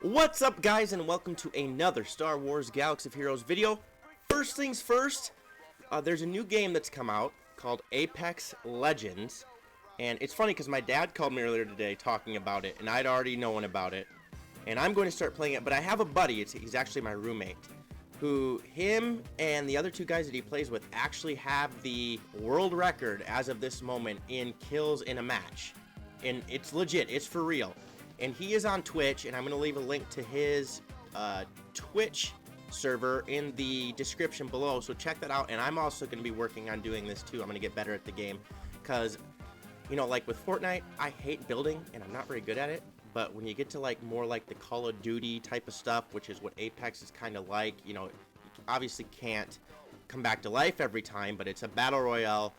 What's up, guys, and welcome to another Star Wars Galaxy of Heroes video. First things first, there's a new game that's come out called Apex Legends, and it's funny because my dad called me earlier today talking about it, and I'd already known about it, and I'm going to start playing it, but I have a buddy, he's actually my roommate, who, him and the other two guys that he plays with actually have the world record as of this moment in kills in a match, and it's legit, it's for real. And he is on Twitch, and I'm going to leave a link to his Twitch server in the description below, so check that out. And I'm also going to be working on doing this too. I'm going to get better at the game because, you know, like with Fortnite, I hate building and I'm not very good at it. But when you get to like more like the Call of Duty type of stuff, which is what Apex is kind of like, you know, you obviously can't come back to life every time, but it's a battle royale.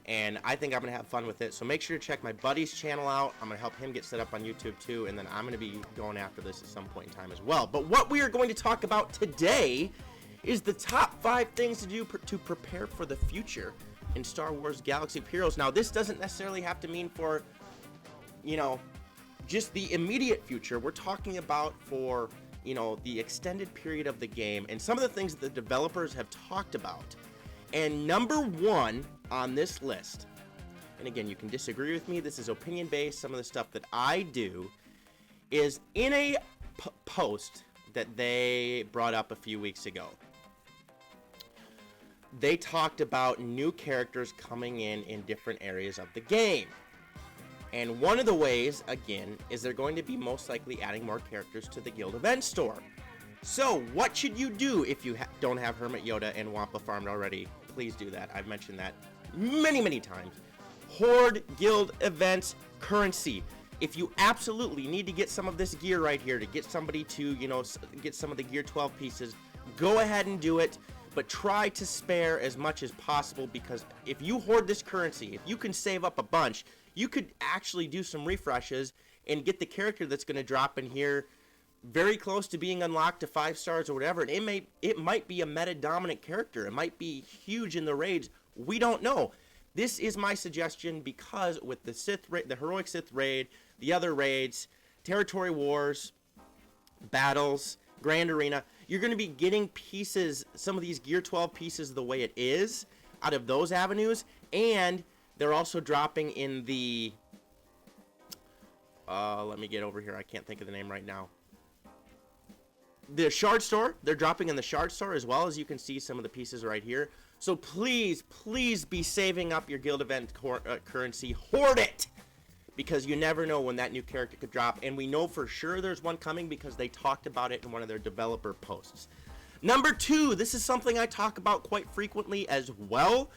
And I think I'm going to have fun with it. So make sure to check my buddy's channel out. I'm going to help him get set up on YouTube too. And then I'm going to be going after this at some point in time as well. But what we are going to talk about today is the top 5 things to do to prepare for the future in Star Wars Galaxy of Heroes. Now, this doesn't necessarily have to mean for, you know, just the immediate future. We're talking about for, you know, the extended period of the game and some of the things that the developers have talked about. And number 1 on this list, and again, you can disagree with me, this is opinion based, some of the stuff that I do, is in a post that they brought up a few weeks ago. They talked about new characters coming in different areas of the game. And one of the ways, again, is they're going to be most likely adding more characters to the Guild event store. So, what should you do if you don't have Hermit Yoda and Wampa farmed already? Please do that. I've mentioned that many times. Hoard Guild events currency. If you absolutely need to get some of this gear right here to get somebody to, you know, get some of the Gear 12 pieces, go ahead and do it. But try to spare as much as possible, because if you hoard this currency, if you can save up a bunch, you could actually do some refreshes and get the character that's going to drop in here very close to being unlocked to 5 stars or whatever. And it might be a meta dominant character. It might be huge in the raids. We don't know. This is my suggestion because with the Sith raid, the heroic Sith raid, the other raids, territory wars, battles, Grand Arena, you're going to be getting pieces, some of these Gear 12 pieces the way it is out of those avenues, and they're also dropping in the let me get over here, I can't think of the name right now. The Shard Store, they're dropping in the Shard Store as well, as you can see some of the pieces right here. So please be saving up your guild event currency. Hoard it! Because you never know when that new character could drop. And we know for sure there's one coming because they talked about it in one of their developer posts. Number 2, this is something I talk about quite frequently as well.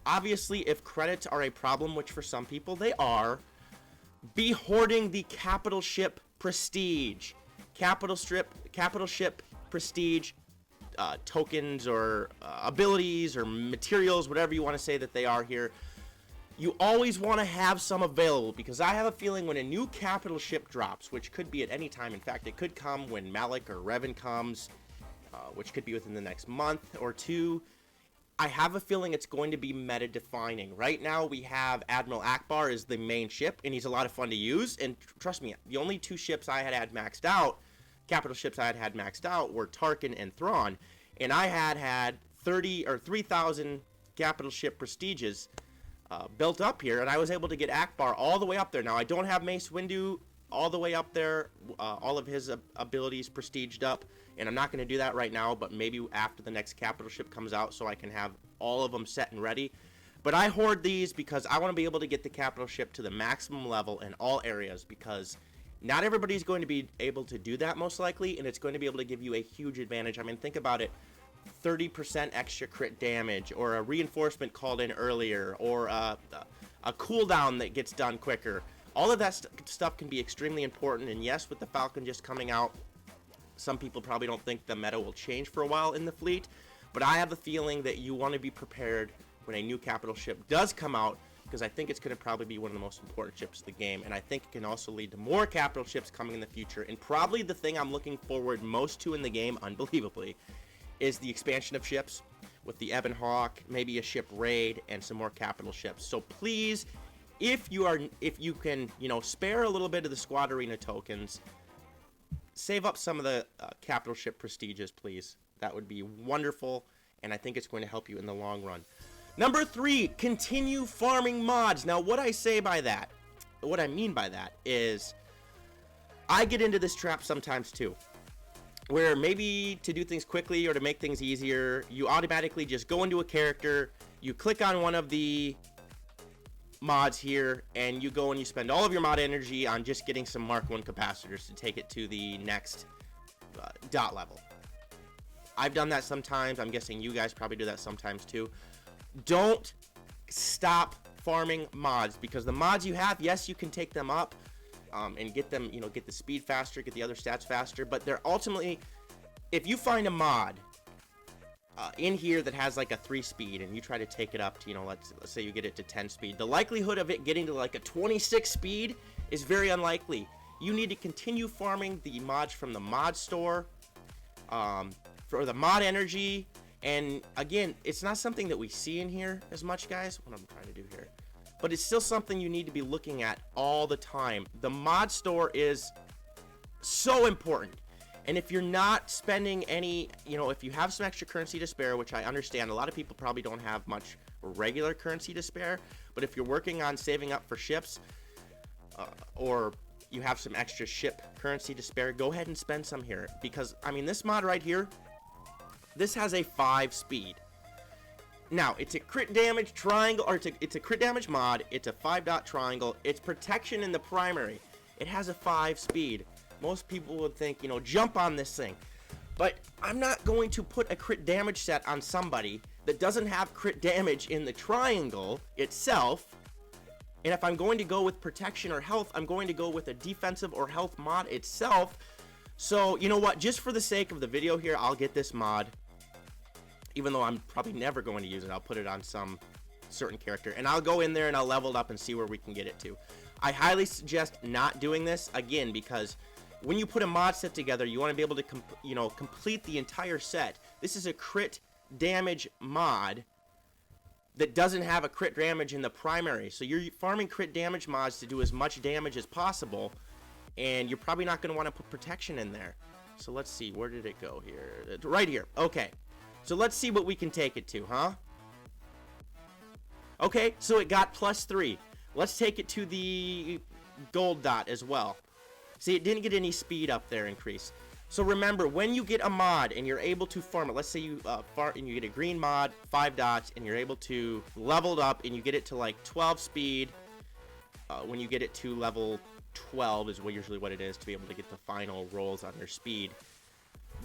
Obviously, if credits are a problem, which for some people they are, be hoarding the capital ship prestige. Capital ship prestige tokens or abilities or materials, whatever you want to say that they are here. You always want to have some available, because I have a feeling when a new capital ship drops, which could be at any time, in fact it could come when Malik or Revan comes, which could be within the next month or 2, I have a feeling it's going to be meta defining. Right now we have Admiral Akbar as the main ship, and he's a lot of fun to use, and trust me, the only 2 ships I had maxed out, capital ships I had maxed out, were Tarkin and Thrawn, and I had 30 or 3,000 capital ship prestiges built up here, and I was able to get Akbar all the way up there. Now I don't have Mace Windu all the way up there, all of his abilities prestiged up, and I'm not going to do that right now, but maybe after the next capital ship comes out so I can have all of them set and ready. But I hoard these because I want to be able to get the capital ship to the maximum level in all areas, because not everybody's going to be able to do that most likely, and it's going to be able to give you a huge advantage. I mean, think about it. 30% extra crit damage, or a reinforcement called in earlier, or a cooldown that gets done quicker. All of that stuff can be extremely important, and yes, with the Falcon just coming out, some people probably don't think the meta will change for a while in the fleet, but I have a feeling that you want to be prepared when a new capital ship does come out, because I think it's going to probably be one of the most important ships of the game, and I think it can also lead to more capital ships coming in the future. And probably the thing I'm looking forward most to in the game, unbelievably, is the expansion of ships with the Ebon Hawk, maybe a ship raid, and some more capital ships. So please, if you can, you know, spare a little bit of the Squad Arena tokens, save up some of the capital ship prestiges, please. That would be wonderful, and I think it's going to help you in the long run. Number 3, continue farming mods. Now, what I mean by that is I get into this trap sometimes too, where maybe to do things quickly or to make things easier, you automatically just go into a character, you click on one of the mods here, and you go and you spend all of your mod energy on just getting some Mark 1 capacitors to take it to the next dot level. I've done that sometimes. I'm guessing you guys probably do that sometimes too. Don't stop farming mods, because the mods you have, yes, you can take them up and get them, get the speed faster, get the other stats faster, but they're ultimately, if you find a mod in here that has like a 3 speed and you try to take it up to, let's say you get it to 10 speed, the likelihood of it getting to like a 26 speed is very unlikely. You need to continue farming the mods from the mod store for the mod energy. And again, it's not something that we see in here as much, guys, what I'm trying to do here, but it's still something you need to be looking at all the time. The mod store is so important. And if you're not spending any, if you have some extra currency to spare, which I understand, a lot of people probably don't have much regular currency to spare, but if you're working on saving up for ships, or you have some extra ship currency to spare, go ahead and spend some here. Because, this mod right here, this has a 5 speed. Now, it's a crit damage triangle, or it's a crit damage mod, it's a 5-dot triangle, it's protection in the primary. It has a 5 speed. Most people would think, jump on this thing. But I'm not going to put a crit damage set on somebody that doesn't have crit damage in the triangle itself. And if I'm going to go with protection or health, I'm going to go with a defensive or health mod itself. So, you know what? Just for the sake of the video here, I'll get this mod. Even though I'm probably never going to use it, I'll put it on some certain character. And I'll go in there and I'll level it up and see where we can get it to. I highly suggest not doing this, again, because when you put a mod set together, you want to be able to complete the entire set. This is a crit damage mod that doesn't have a crit damage in the primary. So you're farming crit damage mods to do as much damage as possible, and you're probably not going to want to put protection in there. So let's see, where did it go here? Right here. Okay. So let's see what we can take it to, huh? Okay, so it got +3. Let's take it to the gold dot as well. See, it didn't get any speed up there increase. So remember, when you get a mod and you're able to farm it, let's say you and you get a green mod, 5 dots, and you're able to level it up and you get it to like 12 speed. When you get it to level 12 is usually what it is to be able to get the final rolls on your speed.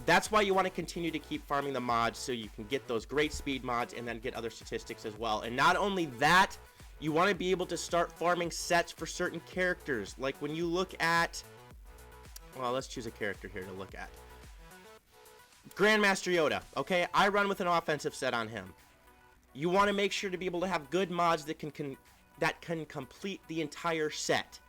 That's why you want to continue to keep farming the mods, so you can get those great speed mods and then get other statistics as well. And not only that, you want to be able to start farming sets for certain characters. Like when you look at, well, let's choose a character here to look at. Grandmaster Yoda. Okay, I run with an offensive set on him. You want to make sure to be able to have good mods that can complete the entire set.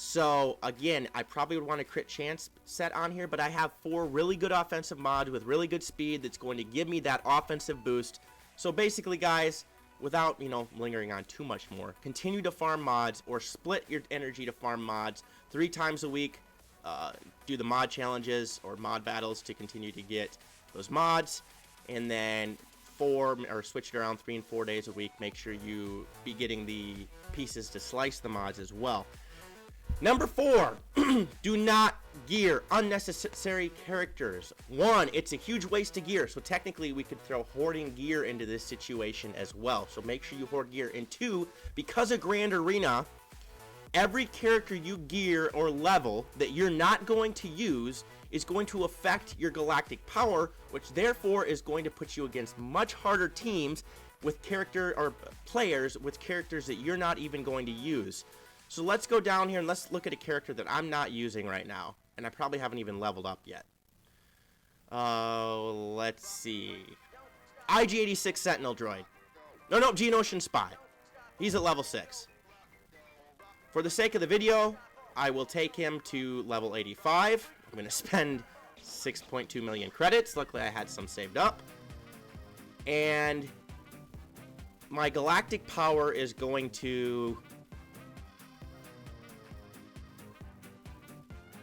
So again, I probably would want a crit chance set on here, but I have 4 really good offensive mods with really good speed that's going to give me that offensive boost. So basically, guys, without lingering on too much more, continue to farm mods or split your energy to farm mods 3 times a week. Do the mod challenges or mod battles to continue to get those mods, and then switch it around 3 and 4 days a week. Make sure you be getting the pieces to slice the mods as well. Number 4, do not gear unnecessary characters. 1, it's a huge waste of gear, so technically we could throw hoarding gear into this situation as well. So make sure you hoard gear. And 2, because of Grand Arena, every character you gear or level that you're not going to use is going to affect your galactic power, which therefore is going to put you against much harder teams with players with characters that you're not even going to use. So let's go down here and let's look at a character that I'm not using right now, and I probably haven't even leveled up yet. Let's see. IG-86 Sentinel Droid. No, Geonosian Spy. He's at level 6. For the sake of the video, I will take him to level 85. I'm going to spend 6.2 million credits. Luckily, I had some saved up. And my galactic power is going to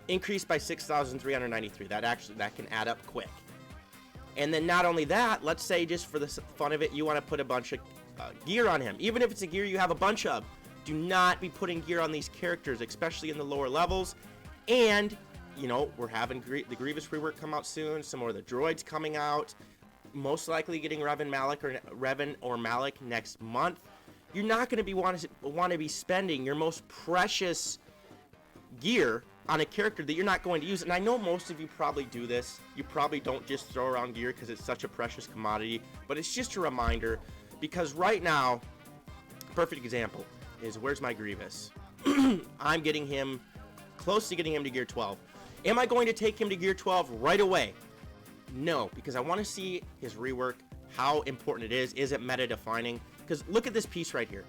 increased by 6,393. That can add up quick. And then not only that, let's say just for the fun of it, you want to put a bunch of gear on him. Even if it's a gear you have a bunch of, do not be putting gear on these characters, especially in the lower levels. And, you know, we're having the Grievous rework come out soon, some more of the droids coming out, most likely getting Revan or Malik next month. You're not going to want to be spending your most precious gear on a character that you're not going to use. And I know most of you probably do this. You probably don't just throw around gear because it's such a precious commodity, but it's just a reminder, because right now, perfect example is, where's my Grievous? I'm getting him close to getting him to gear 12. Am I going to take him to gear 12 right away? No, because I want to see his rework, how important it is. Is it meta defining? Because look at this piece right here.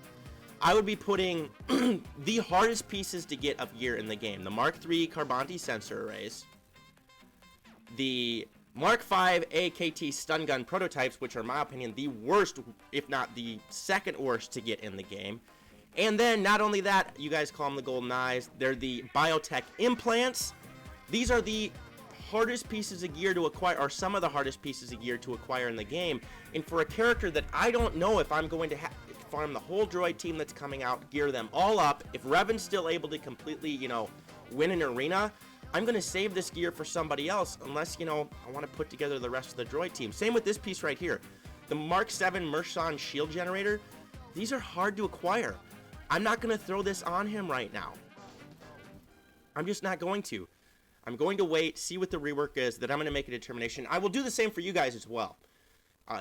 I would be putting the hardest pieces to get of gear in the game. The Mark III Carbonti sensor arrays. The Mark V AKT stun gun prototypes, which are, in my opinion, the worst, if not the second worst to get in the game. And then, not only that, you guys call them the golden eyes. They're the biotech implants. These are the hardest pieces of gear to acquire, or some of the hardest pieces of gear to acquire in the game. And for a character that I don't know if I'm going to farm the whole droid team that's coming out, gear them all up. If Revan's still able to completely, you know, win an arena, I'm going to save this gear for somebody else, unless, you know, I want to put together the rest of the droid team. Same with this piece right here. The Mark 7 Mershon shield generator. These are hard to acquire. I'm not going to throw this on him right now. I'm just not going to. I'm going to wait, see what the rework is, that I'm going to make a determination. I will do the same for you guys as well.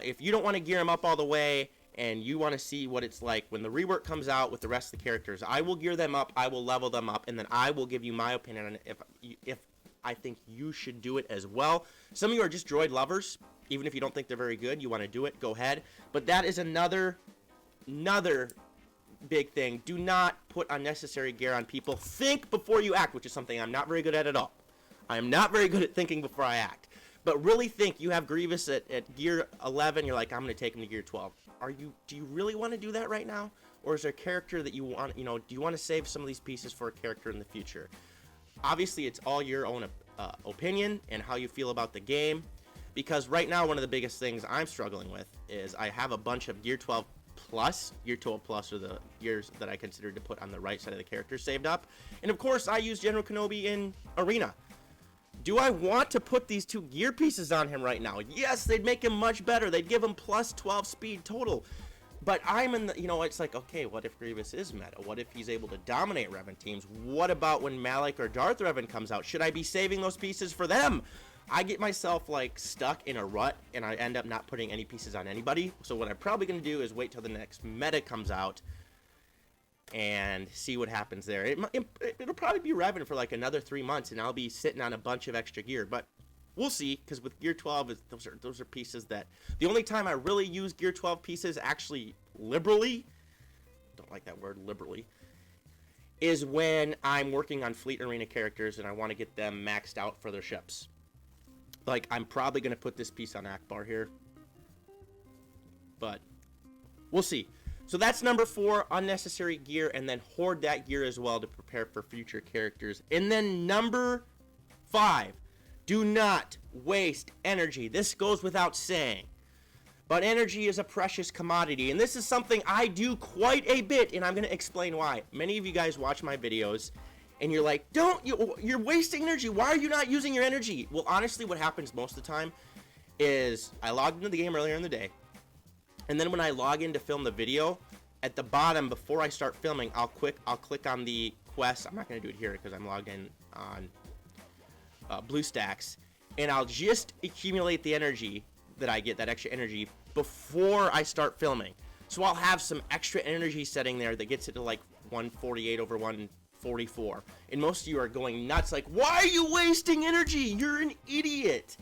If you don't want to gear him up all the way, and you want to see what it's like when the rework comes out with the rest of the characters, I will gear them up, I will level them up, and then I will give you my opinion on if I think you should do it as well. Some of you are just droid lovers. Even if you don't think they're very good, you want to do it, go ahead. But that is another big thing. Do not put unnecessary gear on people. Think before you act, which is something I'm not very good at all. I am not very good at thinking before I act. But really think. You have Grievous at gear 11, you're like, I'm going to take him to gear 12. Do you really want to do that right now? Or is there a character that you want, you know, do you want to save some of these pieces for a character in the future? Obviously, it's all your own opinion and how you feel about the game. Because right now, one of the biggest things I'm struggling with is I have a bunch of gear 12 plus. Gear 12 plus are the gears that I consider to put on the right side of the character saved up. And of course, I use General Kenobi in Arena. Do I want to put these two gear pieces on him right now? Yes, they'd make him much better. They'd give him plus 12 speed total. But I'm in the, you know, it's like, okay, what if Grievous is meta? What if he's able to dominate Revan teams? What about when Malik or Darth Revan comes out? Should I be saving those pieces for them? I get myself, like, stuck in a rut, and I end up not putting any pieces on anybody. So what I'm probably going to do is wait till the next meta comes out and see what happens there. It'll probably be Revan for like another 3 months, and I'll be sitting on a bunch of extra gear. But we'll see, because with Gear 12, those are pieces that... The only time I really use Gear 12 pieces, actually liberally, don't like that word, liberally, is when I'm working on Fleet Arena characters and I want to get them maxed out for their ships. Like, I'm probably going to put this piece on Akbar here. But we'll see. So that's number 4, unnecessary gear, and then hoard that gear as well to prepare for future characters. And then number 5, do not waste energy. This goes without saying. But energy is a precious commodity, and this is something I do quite a bit, and I'm going to explain why. Many of you guys watch my videos, and you're like, you're wasting energy. Why are you not using your energy? Well, honestly, what happens most of the time is I logged into the game earlier in the day, and then when I log in to film the video, at the bottom, before I start filming, I'll click on the quest. I'm not going to do it here because I'm logged in on BlueStacks, and I'll just accumulate the energy that I get, that extra energy, before I start filming. So I'll have some extra energy setting there that gets it to like 148 over 144. And most of you are going nuts, like, why are you wasting energy? You're an idiot.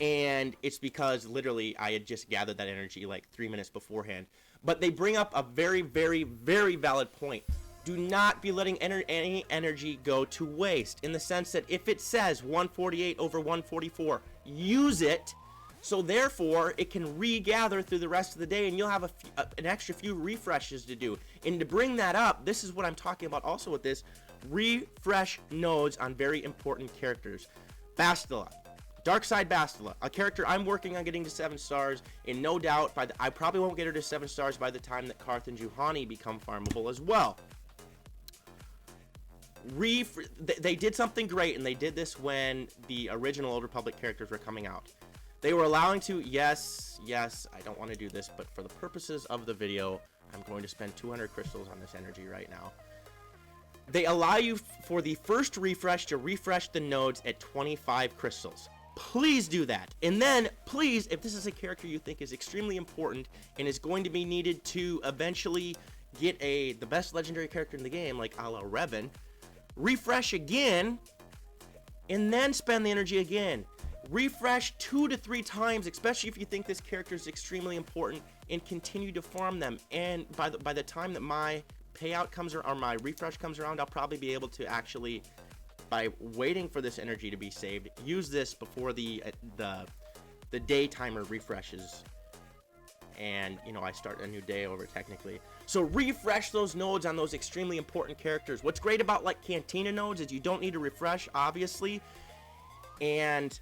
And it's because literally I had just gathered that energy like 3 minutes beforehand. But they bring up a very, very, very valid point. Do not be letting any energy go to waste, in the sense that if it says 148 over 144, use it, so therefore it can regather through the rest of the day, and you'll have an extra few refreshes to do. And to bring that up, this is what I'm talking about also with this. refresh nodes on very important characters. Bastila. Darkside Bastila, a character I'm working on getting to 7 stars, and no doubt I probably won't get her to 7 stars by the time that Karth and Juhani become farmable as well. They did something great, and they did this when the original Old Republic characters were coming out. They were allowing to, yes, I don't want to do this, but for the purposes of the video, I'm going to spend 200 crystals on this energy right now. They allow you for the first refresh to refresh the nodes at 25 crystals. Please do that. And then, please, if this is a character you think is extremely important and is going to be needed to eventually get the best legendary character in the game, like a la Revan, refresh again, and then spend the energy again. Refresh 2 to 3 times, especially if you think this character is extremely important, and continue to farm them. And by the time that my payout comes or my refresh comes around, I'll probably be able to actually, by waiting for this energy to be saved, use this before the day timer refreshes, and I start a new day over technically. So refresh those nodes on those extremely important characters. What's great about like Cantina nodes is you don't need to refresh, obviously, and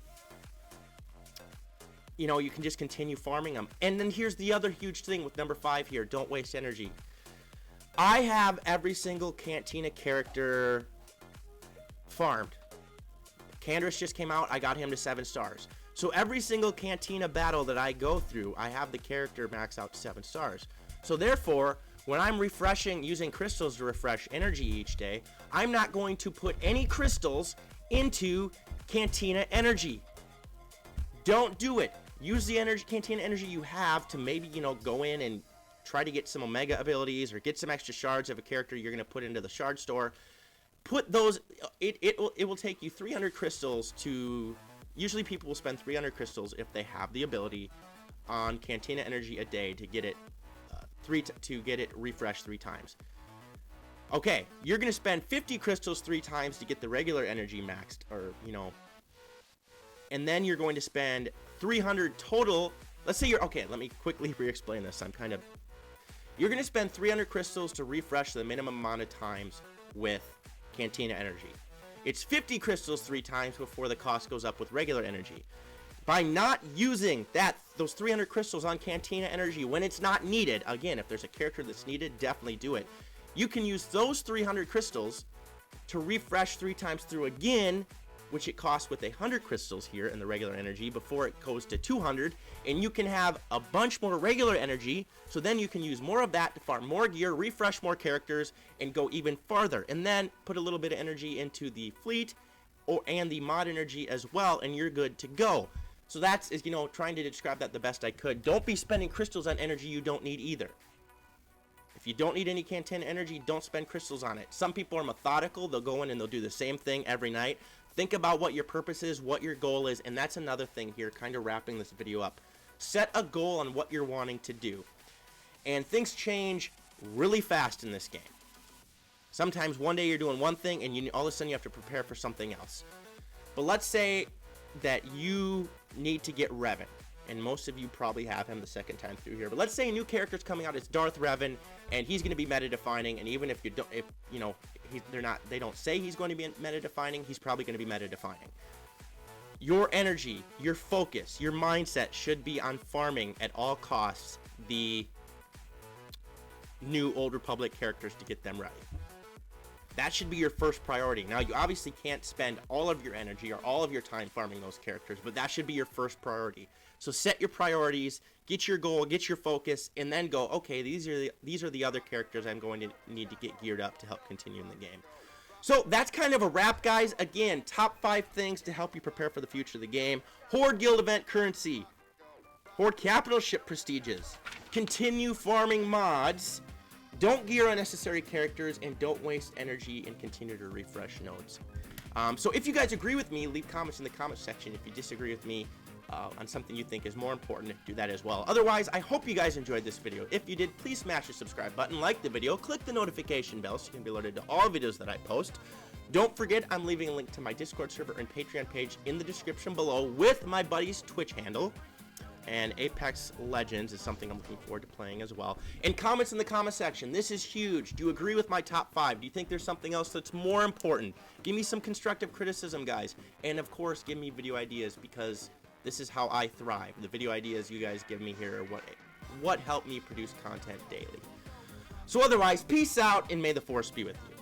you can just continue farming them. And then here's the other huge thing with number 5 here: don't waste energy. I have every single Cantina character farmed. Candrace just came out, I got him to 7 stars. So every single Cantina battle that I go through, I have the character max out to 7 stars. So therefore, when I'm refreshing, using crystals to refresh energy each day, I'm not going to put any crystals into Cantina energy. Don't do it. Use the Cantina energy you have to maybe, go in and try to get some Omega abilities or get some extra shards of a character you're going to put into the shard store. Put those, it will take you 300 crystals to, usually people will spend 300 crystals if they have the ability on Cantina energy a day to get it refreshed 3 times. Okay, you're going to spend 50 crystals 3 times to get the regular energy maxed, or, and then you're going to spend 300 total. Let's say let me quickly re-explain this. You're going to spend 300 crystals to refresh the minimum amount of times with Cantina energy. It's 50 crystals 3 times before the cost goes up with regular energy. By not using those 300 crystals on Cantina energy when it's not needed, again, if there's a character that's needed, definitely do it. You can use those 300 crystals to refresh 3 times through again, which it costs with 100 crystals here in the regular energy before it goes to 200, and you can have a bunch more regular energy, so then you can use more of that to farm more gear, refresh more characters, and go even farther, and then put a little bit of energy into the fleet and the mod energy as well, and you're good to go. So that's trying to describe that the best I could. Don't be spending crystals on energy you don't need either. If you don't need any Cantina energy, don't spend crystals on it. Some people are methodical. They'll go in and they'll do the same thing every night. Think about what your purpose is, what your goal is, and that's another thing here, kind of wrapping this video up. Set a goal on what you're wanting to do. And things change really fast in this game. Sometimes one day you're doing one thing and all of a sudden you have to prepare for something else. But let's say that you need to get Revan, and most of you probably have him the second time through here. But let's say a new character's coming out, it's Darth Revan, and he's going to be meta defining, and even if you don't, they don't say he's going to be meta defining, he's probably going to be meta defining. Your energy, your focus, your mindset should be on farming at all costs the new Old Republic characters to get them ready. That should be your first priority. Now, you obviously can't spend all of your energy or all of your time farming those characters, but that should be your first priority. So set your priorities, get your goal, get your focus, and then go, okay, these are the other characters I'm going to need to get geared up to help continue in the game. So that's kind of a wrap, guys. Again, top 5 things to help you prepare for the future of the game. Horde guild event currency. Horde capital ship prestiges. Continue farming mods. Don't gear unnecessary characters, and don't waste energy, and continue to refresh nodes. So if you guys agree with me, leave comments in the comment section. If you disagree with me on something you think is more important, do that as well. Otherwise, I hope you guys enjoyed this video. If you did, please smash the subscribe button, like the video, click the notification bell so you can be alerted to all videos that I post. Don't forget, I'm leaving a link to my Discord server and Patreon page in the description below with my buddy's Twitch handle. And Apex Legends is something I'm looking forward to playing as well. And comments in the comment section. This is huge. Do you agree with my top 5? Do you think there's something else that's more important? Give me some constructive criticism, guys. And of course, give me video ideas, because this is how I thrive. The video ideas you guys give me here are what help me produce content daily. So otherwise, peace out, and may the force be with you.